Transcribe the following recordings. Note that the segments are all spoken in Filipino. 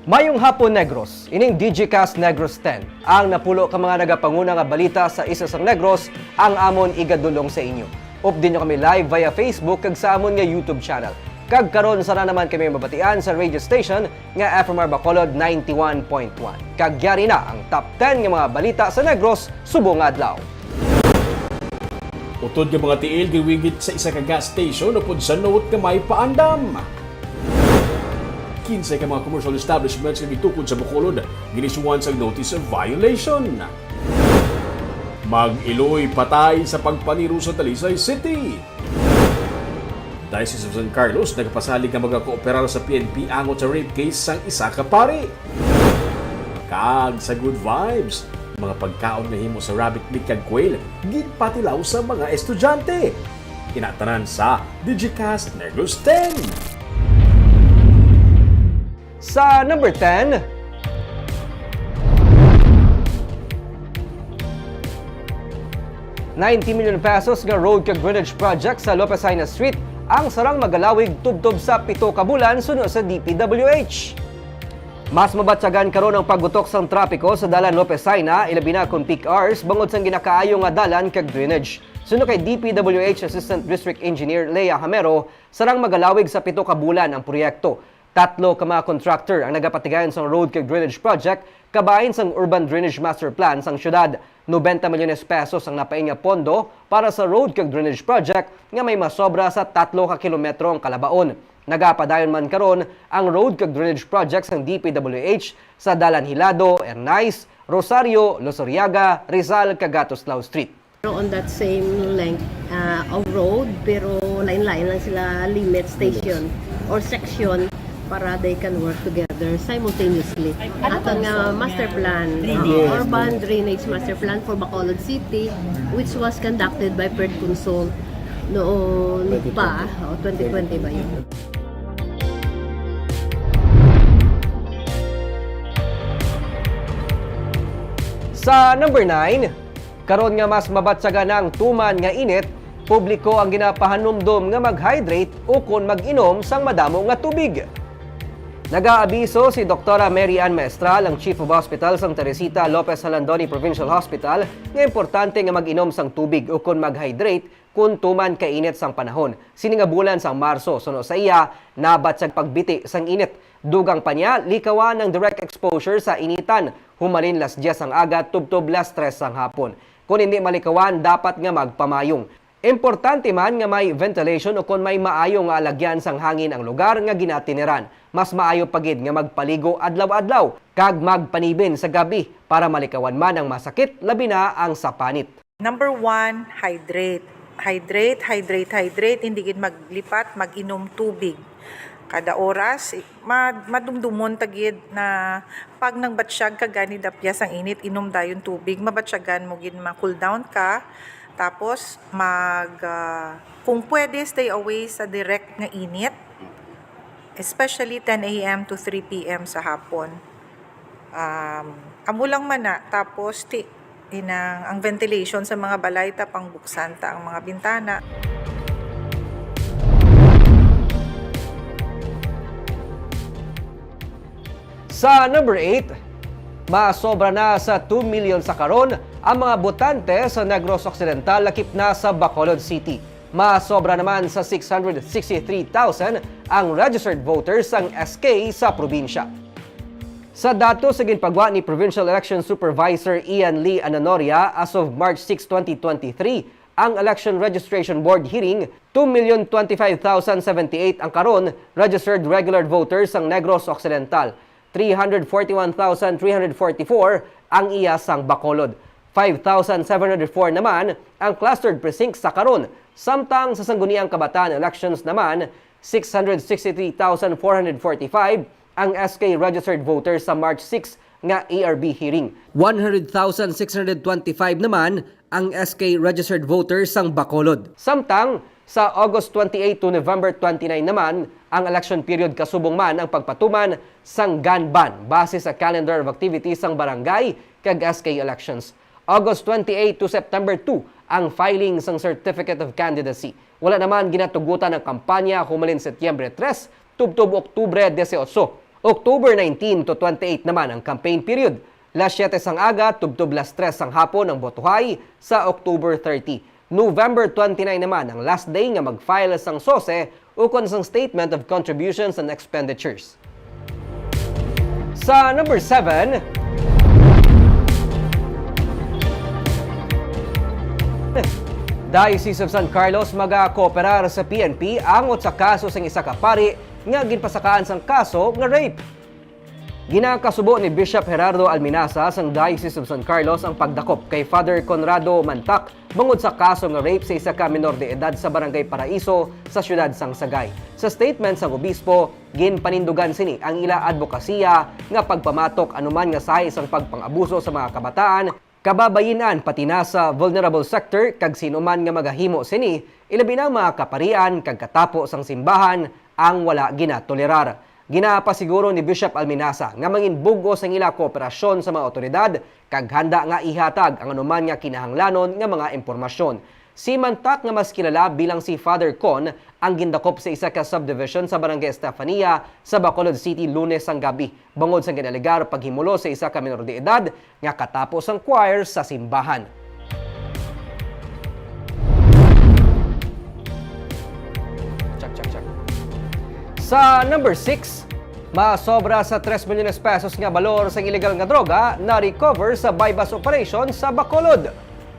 Mayong hapon Negros, ining DigiCast Negros 10. Ang napulo ka mga nagapanguna nga balita sa isa sang Negros ang amon igadulong sa inyo. Update nyo kami live via Facebook kag sa amon nga YouTube channel. Kag karon sana naman kami mabatian sa radio station nga FMR Bacolod 91.1. Kag yari na ang top 10 nga mga balita sa Negros subong adlaw. Utod nga mga tiil giwigit sa isa ka gas station upod sa note nga may paandam. 15 ka mga commercial establishments nga gitukod sa Bacolod ginisuwan sa notice of violation. Mag-iloy patay sa pagpaniro sa Talisay City. Diocese of San Carlos nagpasalig nga magkakooperar sa PNP angot sa rape case sang isa ka pari. Kag sa good vibes, mga pagkaon nga himo sa rabbit meat kag quail ginpatilaw sa mga estudyante. Inatanan sa DigiCast Negros 10. Sa number 10, ₱90 million nga road kag drainage project sa Lopez-Haina Street ang sarang magalawig tubtob sa 7 ka bulan suno sa DPWH. Mas mabatsagan karon ang paggutok sang trapiko sa dalan Lopez-Haina ilabi na kung peak hours bangod sang ginakaayo nga dalan kag drainage. Suno kay DPWH Assistant District Engineer Lea Hamero, sarang magalawig sa 7 ka bulan ang proyekto. 3 ka mga contractor ang nagapatigayon sa road kag drainage project kabahin sang Urban Drainage Master Plan sang syudad. 90 milyones pesos ang napain nga pondo para sa road kag drainage project nga may masobra sa 3 ka kilometro ang kalabaon. Nagapadayon man karon ang road kag drainage project sang DPWH sa Dalan Hilado, Ernais, Rosario, Losoriaga, Rizal, Cagatoslao Street. On that same length of road pero line-line lang sila limit station or section para they can work together simultaneously. At ang master plan, Urban Drainage Master Plan for Bacolod City, which was conducted by PERD Consol noon pa, 2020 ba yun? Sa number 9, karon nga mas mabatsagan ng tuman nga init, publiko ang ginapahanumdom nga mag-hydrate o kon mag-inom sang madamo nga tubig. Nag-aabiso si Dr. Mary Ann Maestral, ang Chief of Hospital sang Teresita Lopez Halandoni Provincial Hospital, nga importante nga mag-inom sang tubig o kon mag-hydrate kung tuman kainit sang panahon. Sini nga bulan sang Marso, suno sa iya, nabatsag pagbiti sang init. Dugang pa niya, likawan ng direct exposure sa initan. Humalin las 10 ang aga, tubtob las 3 ang hapon. Kung hindi malikawan, dapat nga magpamayong. Importante man nga may ventilation o kung may maayo nga alagyan sang hangin ang lugar nga ginatiniran. Mas maayo pagid nga magpaligo adlaw-adlaw kag magpanibin sa gabi para malikawan man ang masakit labi na ang sapanit. Number 1, hydrate. Hydrate. Hindi gid maglipat, mag-inom tubig. Kada oras, madumdumon tagid na pag nagbatsyag ka gani dapyas ang init, inom dayon tubig, mabatsyagan mo gid ma-cool down ka. Tapos, kung pwede, stay away sa direct na init. Especially 10 a.m. to 3 p.m. sa hapon. Amo lang man na. Tapos, ang ventilation sa mga balay, tapang buksan ta ang mga bintana. Sa number 8, masobra na sa 2 million sa karon ang mga botante sa Negros Occidental lakip na sa Bacolod City. Masobra naman sa 663,000 ang registered voters ang SK sa probinsya. Sa datos sa ginpagwa ni Provincial Election Supervisor Ian Lee Ananoria as of March 6, 2023, ang Election Registration Board hearing, 2,025,078 ang karon registered regular voters ang Negros Occidental. 341,344 ang iya sang Bacolod. 5,704 naman ang clustered precincts sa karon. Samtang sa sangguniang kabataan elections naman, 663,445 ang SK registered voters sa March 6 nga ARB hearing. 100,625 naman ang SK registered voters sang Bacolod. Samtang sa August 28 to November 29 naman, ang election period kasubong man ang pagpatuman sang gun ban base sa calendar of activities sang barangay kag SK elections. August 28 to September 2 ang filing sang Certificate of Candidacy. Wala naman ginatugutan ang kampanya humalin Setyembre 3 tubtob Oktubre 18. October 19 to 28 naman ang campaign period. Las 7 sang aga, tubtob las 3 sang hapon ang botohay sa October 30. November 29 naman ang last day nga mag-file sang SOSE ukon sang Statement of Contributions and Expenditures. Sa number 7, Diocese of San Carlos magakooperar sa PNP angot sa kaso sang isa ka pari nga ginpasakaan sang kaso nga rape. Ginakasubo ni Bishop Gerardo Alminasa sang Diocese of San Carlos ang pagdakop kay Father Conrado Mantak bangod sa kaso nga rape sa isa ka menor de edad sa Barangay Paraiso sa siyudad sang Sagay. Sa statement sang obispo, ginpanindugan sini ang ila advokasya nga pagpamatok anuman nga sahi sang pagpangabuso sa mga kabataan, kababayinan pati na sa vulnerable sector kag sinuman nga magahimo sini, ilabi na mga kaparian kag katapo sang simbahan ang wala ginatolerar. Ginapasiguro ni Bishop Alminasa nga mangin bugos ang ila kooperasyon sa mga otoridad kag handa nga ihatag ang anuman nga kinahanglanon nga mga impormasyon. Si Mantak nga mas kilala bilang si Father Con ang gindakop sa isa ka subdivision sa Barangay Estefania sa Bacolod City Lunes ang gabi. Bangod sa ginalegar paghimulo sa isa ka menor de edad nga katapos ang choir sa simbahan. Sa number 6, masobra sa 3 milyones pesos nga balor sa illegal nga droga na recover sa bypass operation sa Bacolod.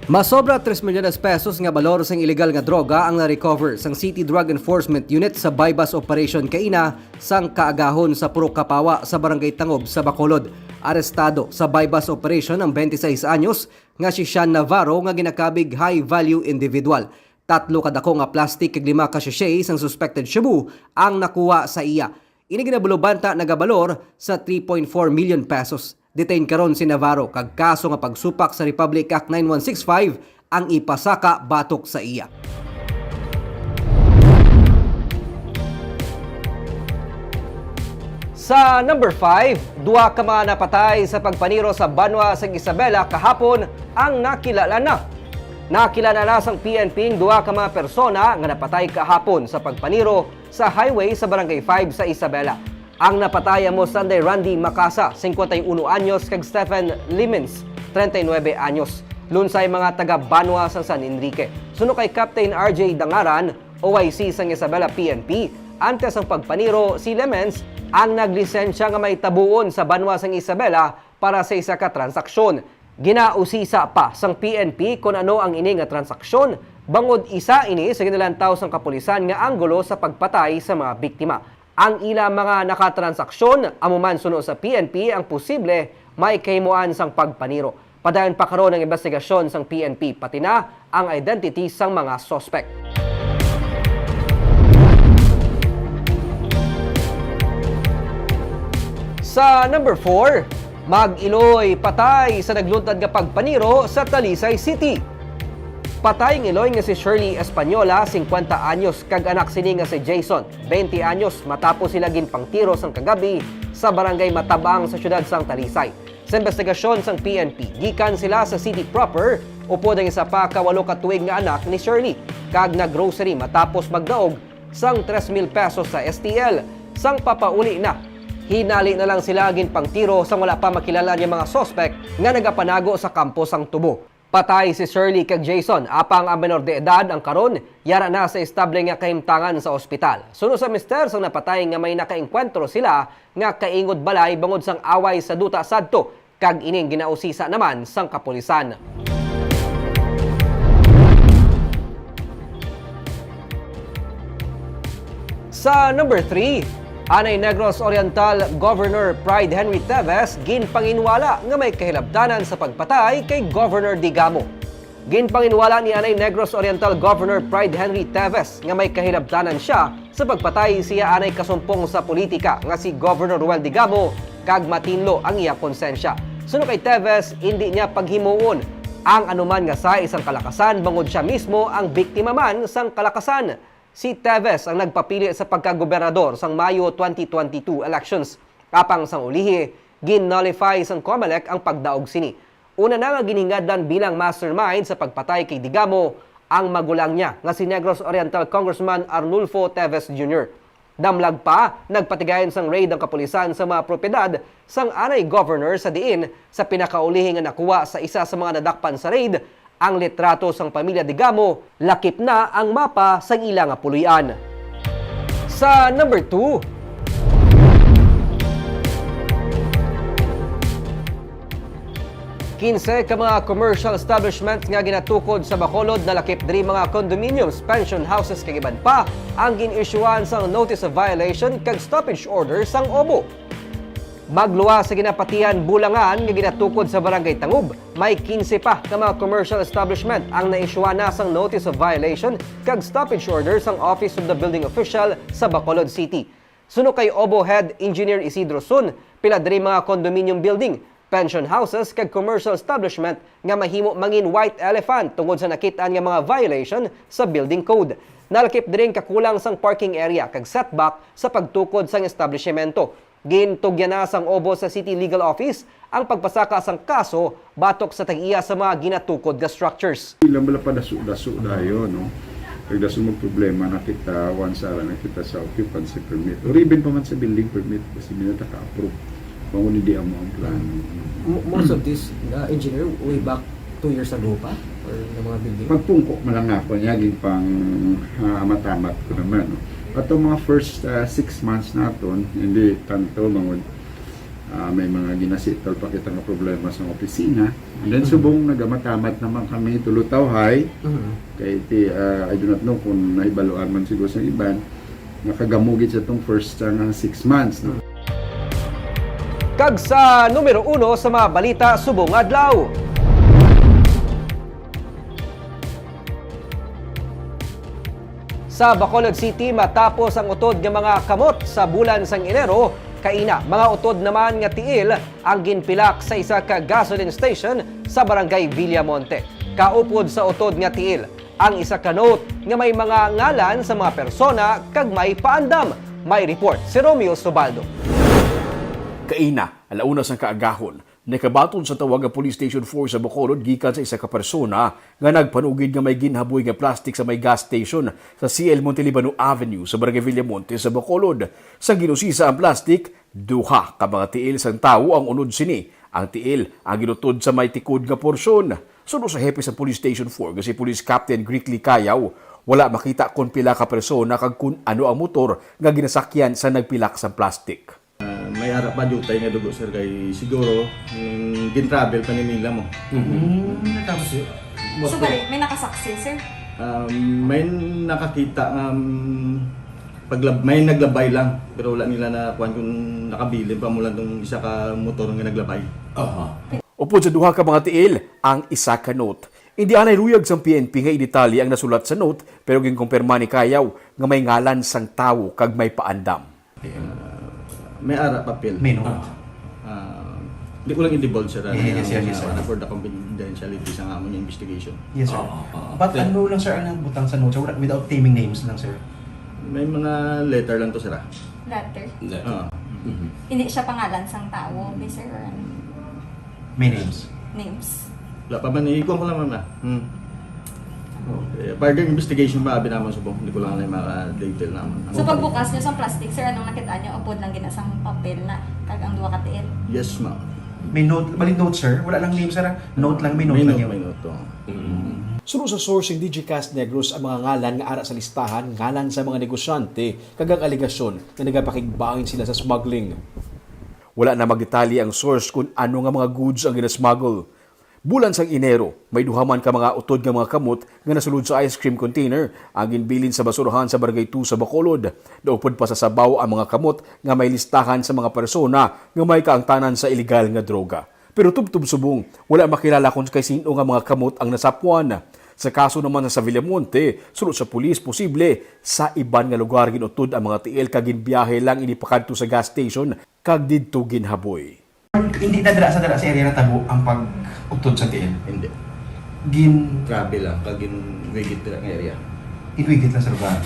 Masobra 3 milyones pesos nga balor sa illegal nga droga ang na-recover sang City Drug Enforcement Unit sa bypass operation kaina sang kaagahon sa Purok Kapawa sa Barangay Tangob sa Bacolod. Arestado sa bypass operation ang 26 anyos nga si Sean Navarro nga ginakabig high-value individual. 3 kadako nga plastic kag 5 ka sachet sang suspected shabu ang nakuha sa iya. Ini ginabulobanta nagabalor sa 3.4 million pesos. Detain karon si Navarro kag kaso nga pagsupak sa Republic Act 9165 ang ipasaka batok sa iya. Sa number 5, 2 ka mga napatay sa pagpaniro sa Banwa sa Isabela kahapon ang nakilala na. Nakilala na sang PNP ang 2 ka mga persona nga napatay kahapon sa pagpaniro sa highway sa Barangay 5 sa Isabela. Ang napataya mo Sunday Randy Macasa, 51 anyos, kag Stephen Limens, 39 anyos. Lunsay mga taga Banwa sa San Enrique. Suno kay Captain RJ Dangaran, OIC sang Isabela PNP, antes ang pagpaniro si Lemens ang naglisensya nga may tabuon sa Banwa sang Isabela para sa isa ka transaksyon. Ginausisa pa sang PNP kung ano ang ini nga transaksyon, bangod isa ini sa ginalantaw sang kapulisan nga anggulo sa pagpatay sa mga biktima. Ang ila mga nakatransaksyon, amuman suno sa PNP ang posible may kahimuan sang pagpaniro. Padayon pa karon ang investigasyon sang PNP pati na ang identity sang mga suspect. Sa number 4, Mag-Iloy patay sa nagluntad nga pagpaniro sa Talisay City. Patay ng Iloy nga si Shirley Española, 50 anyos, kag anak sini nga si Jason, 20 anyos, matapos sila ginpangtiro sang kagabi sa barangay Matabang sa siyudad sang Talisay. Sa investigasyon sang PNP, gikan sila sa city proper, upod ang isa pa ka 8 katuig nga anak ni Shirley, kag naggrocery matapos magdaog sang 3,000 pesos sa STL. Sang papauli na, hinali na lang sila ginpangtiro sa wala pa makilala niya mga sospek nga nagapanago sa kampo sang Tubo. Patay si Shirley kag Jason, apang ang menor de edad ang karon, yara na sa estable nga kahimtangan sa ospital. Suno sa mister sang napatay nga may nakaengkwentro sila nga kaingod balay bangod sang away sa duta sadto, kag ining ginausisa naman sang kapulisan. Sa number 3, Anay Negros Oriental Governor Pride Henry Teves ginpanginwala nga may kahilabtanan sa pagpatay kay Governor Digamo. Ginpanginwala ni Anay Negros Oriental Governor Pride Henry Teves nga may kahilabtanan siya sa pagpatay siya anay kasumpong sa politika nga si Governor Ruel Digamo kag matinlo ang iya konsensya. Suno kay Teves, hindi niya paghimuon ang anuman nga sa isang kalakasan bangod siya mismo ang biktima man sang kalakasan. Si Teves ang nagpapili sa pagkagobernador sang Mayo 2022 elections. Kapang sang ulihi, gin-nullify sang COMELEC ang pagdaog sini. Una na nga ginhingadlan bilang mastermind sa pagpatay kay Digamo ang magulang niya nga si Negros Oriental Congressman Arnulfo Teves Jr. Damlag pa, nagpatigayon sang raid ang kapulisan sa mga propiedad sang anay governor sa diin sa pinakaulihing nga nakuha sa isa sa mga nadakpan sa raid, ang litrato sang pamilya Digamo, lakip na ang mapa sang ilang nga puloy-an. Sa number 2, Kinse ka mga commercial establishments nga ginatukod sa Bacolod na lakip diri mga condominiums, pension houses kag iban pa ang gin-issuean sang notice of violation kag stoppage order sang OBO. Magluwa sa ginapatihan Bulangan nga ginatukod sa Barangay Tangub, may 15 pa ka mga commercial establishment ang na-issuean na sang notice of violation kag stoppage order sang Office of the Building Official sa Bacolod City. Suno kay OBO Head Engineer Isidro Sun, pila diri mga condominium building, pension houses kag commercial establishment nga mahimo mangin white elephant tungod sa nakitaan nga mga violation sa building code. Nalakip din kakulang sang parking area kag setback sa pagtukod sang establishmento. Gintugyan na sang OBO sa City Legal Office ang pagpasaka sang kaso batok sa tag-iya sa mga ginatukod nga structures. Ilang bala pa daso dayo, no? Kaya daso mo problema nakita once ara nakita sa occupancy permit. Or even pa man sa building permit kasi nila ka-approve. Kung hindi ang mga plan. Most of this engineer way back 2 years ago pa or ng mga building. Pagpungko mo lang ako niya, pang matamat ko naman. No? At ang mga first 6 months naton, hindi tanto may mga ginasitol pa kita ng problema sa opisina. And then subong nagamatamat naman kami tulutawhay. Kaya I do not know kung nahibaluan man siguro sa iban. Nakagamugit sa itong first 6 months. No? Kag sa numero 1 sa mga balita subong adlaw. Sa Bacolod City matapos ang utod nga mga kamot sa bulan sang Enero, kaina mga utod naman nga tiil ang ginpilak sa isa ka gasoline station sa Barangay Villamonte. Kaupod sa utod nga tiil ang isa ka note nga may mga ngalan sa mga persona kag may paandam. May report si Romeo Subaldo. Kaina, alauna sang kaagahon, nakabaton sa tawag ang Police Station 4 sa Bacolod gikan sa isa ka persona nga nagpanugid nga may ginhaboy nga plastic sa may gas station sa CL Montelibano Avenue sa Barangay Villamonte sa Bacolod. Sa ginusisa ang plastic, duha ka mga tiil sang tawo ang unod sini. Ang tiil ang ginutod sa may tikod nga porsyon. Suno sa hepe sa Police Station 4 nga si Police Captain Grickley Cayaw, wala makita kung pila ka persona kag kung ano ang motor nga ginasakyan sa nagpilak sa plastic. May harap pa dutay nga dugo sir kay siguro gin-travel pa ni Mila mo. Tapos yun. So, bali, may nakasaksi, sir? May nakakita may naglabay lang pero wala nila na kuan kung nakabilin pa mula tong isa ka motor nga naglabay. Upod sa duha ka mga tiil, ang isa ka note. Hindi anay ruyag sang PNP nga idetalye ang nasulat sa note pero ginkumpirma ni Cayaw nga may ngalan sang tawo kag may paandam. May ara papel. May note. Hindi ko lang i-divulge sir. Yes, sir. For the confidentiality sa among investigation. Yes, sir. But ano lang, sir, ang butang sa notes? Without naming names lang, sir? May mga letter lang to sir. Letter? Ah. Hindi siya pangalan sang tao, may sir, or ano? May names? Names. Wala pa man, ikuha ko lang mama. Further investigation ba abi naman subong, hindi ko lang alam maka-detail naman. So, pagbukas nyo sa plastic, sir, anong nakita nyo? Upod lang ginasang papel na kag ang duwa ka tiil? Yes ma'am. May note, maling note, sir? Wala lang name, sir? Note lang, may note lang yun. May note to. Suno sa sourcing Digicast Negros ang mga ngalan nga ara sa listahan, ngalan sa mga negosyante, kagang aligasyon na nagapakigbangin sila sa smuggling. Wala na magdetalye ang source kung ano nga mga goods ang ginasmuggle. Bulan sang Enero, may duhaman ka mga utod nga mga kamot nga nasulod sa ice cream container ang ginbilin sa basurahan sa Barangay 2 sa Bacolod. Daupod pa sa sabaw ang mga kamot nga may listahan sa mga persona nga may kaangtanan sa ilegal nga droga. Pero tubtub subong, wala makilala kung kay sino nga mga kamot ang nasapuan. Sa kaso naman sa Villamonte, sulod sa pulis, posible sa iban nga lugar ginutod ang mga tiil kag ginbiyahe lang inipakadto sa gas station kag didto ginhaboy. Hindi na dala sa area na tabo ang pag-utod sa tiil. Hindi. Travel lang, kag in-wigit nga area. Inwigit lang sa lugar.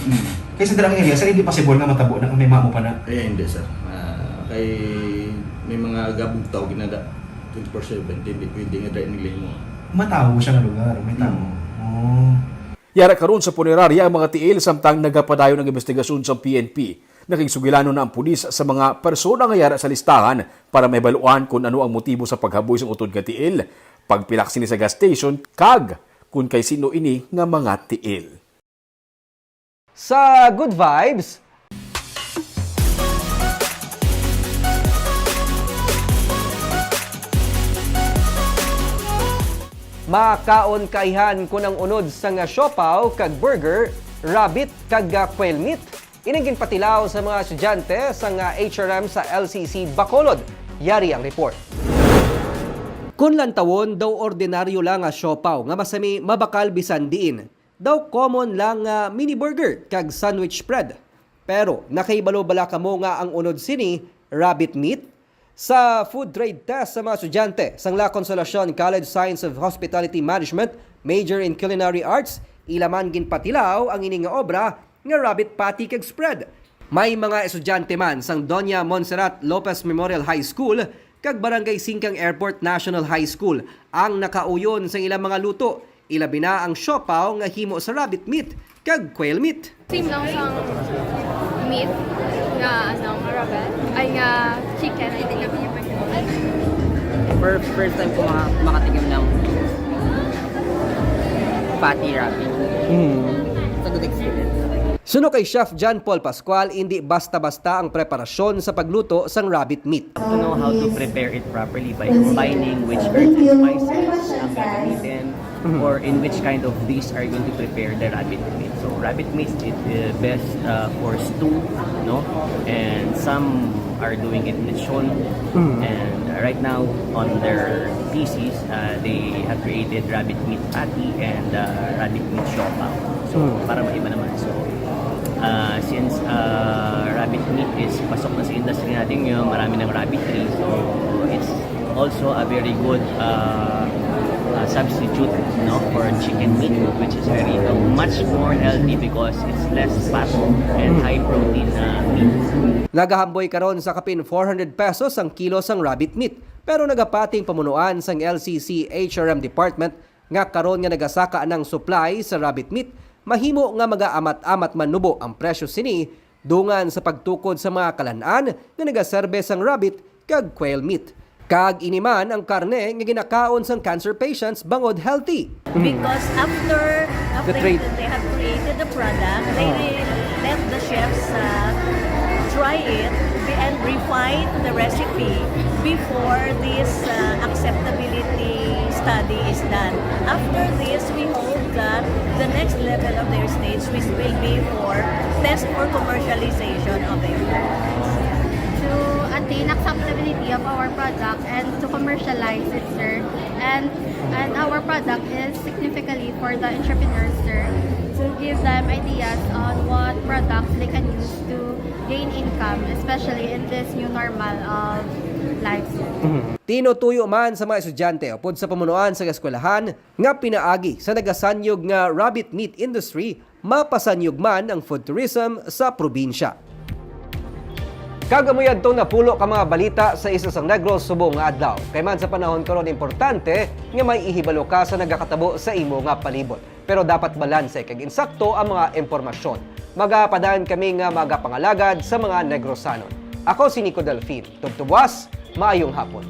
Kaya sa dalang area, sir, hindi possible nga matabo na may mamo pa na. Hindi sir. Kay may mga gabong tao ginada 24/7, hindi pwede nga dahil nila mo. Matawo siya nga lugar, may tao. Oh. Yara karon sa punerarya ang mga tiil samtang nagapadayon ng investigasyon sa PNP. Nakigsugilano na ang pulis sa mga persona nga yara sa listahan para maebaluan kung ano ang motibo sa paghaboy sa utod nga tiil, pagpilak sini sa gas station, kag kung kay sino ini nga mga tiil. Sa Good Vibes, makaon kaihan ko ng unod sa nga siopaw kag burger, rabbit kag quail meat. Inigin patilaw sa mga estudyante sa nga HRM sa LCC Bacolod. Yari ang report. Kun lantawon daw ordinaryo lang nga siopaw nga masami mabakal bisan diin. Daw common lang nga mini burger kag sandwich spread. Pero nakaibalo-bala kamo nga ang unod sini rabbit meat. Sa food trade test sa mga estudyante sa La Consolacion College Science of Hospitality Management, major in culinary arts, ilaman ginpatilaw ang ining nga obra nga rabbit patty kag spread. May mga estudyante man sang Doña Montserrat Lopez Memorial High School kag Barangay Singkang Airport National High School ang nakauyon sa ilang mga luto. Ilabi na ang siopaw nga himo sa rabbit meat kag quail meat. Same lang sa meat nga rabbit ay nga chicken. I think first time ko makatigam ng patty rabbit. It's a good experience. Suno kay Chef John Paul Pascual, hindi basta-basta ang preparasyon sa pagluto sang rabbit meat. To know how to prepare it properly by combining which herbs and spices ang gagamitin or in which kind of dish are you going to prepare the rabbit meat. So rabbit meat is best for stew, no? And some are doing it lechon. And right now on their PCs, they have created rabbit meat patty and rabbit meat siopaw. So para maiba naman. So since rabbit meat is pasok na sa industry natin ngayon, marami ng rabbitry, so it's also a very good substitute, no, for chicken meat, which is very much more healthy because it's less fat and high protein meat. Nagahamboy karon sa kapin 400 pesos ang kilo sang rabbit meat, pero nagapating pamunuan sang LCC HRM department nga karon nga nagasaka ng supply sa rabbit meat, mahimo nga magaamat-amat manubo ang presyo sini dungan sa pagtukod sa mga kalan-an nga nagaserbe sang rabbit kag quail meat. Kag iniman ang karne nga ginakaon sang cancer patients bangod healthy. Because after trade. they have created the product, they let the chefs try it and refine the recipe before this acceptability study is done. After this, we hope that the next level of their stage will be for test for commercialization of their products. to attain acceptability of our product and to commercialize it, sir. And our product is significantly for the entrepreneurs, sir, to give them ideas on what products they can use to gain income, especially in this new normal of life. Tinutuyo man sa mga estudyante upod sa pamunuan sa eskwelahan nga pinaagi sa nagasanyog nga rabbit meat industry, mapasanyog man ang food tourism sa probinsya. Kagamuyad to napulo ka mga balita sa isa sang Negros subong nga adlaw. Kay man sa panahon karon importante nga may ihibalo ka sa nagakatabo sa imo nga palibot. Pero dapat balanse kag insakto ang mga impormasyon. Magapadaan kami nga magapangalagad sa mga Negrosanon. Ako si Nico Delfin. Tugtugwas, maayong hapon.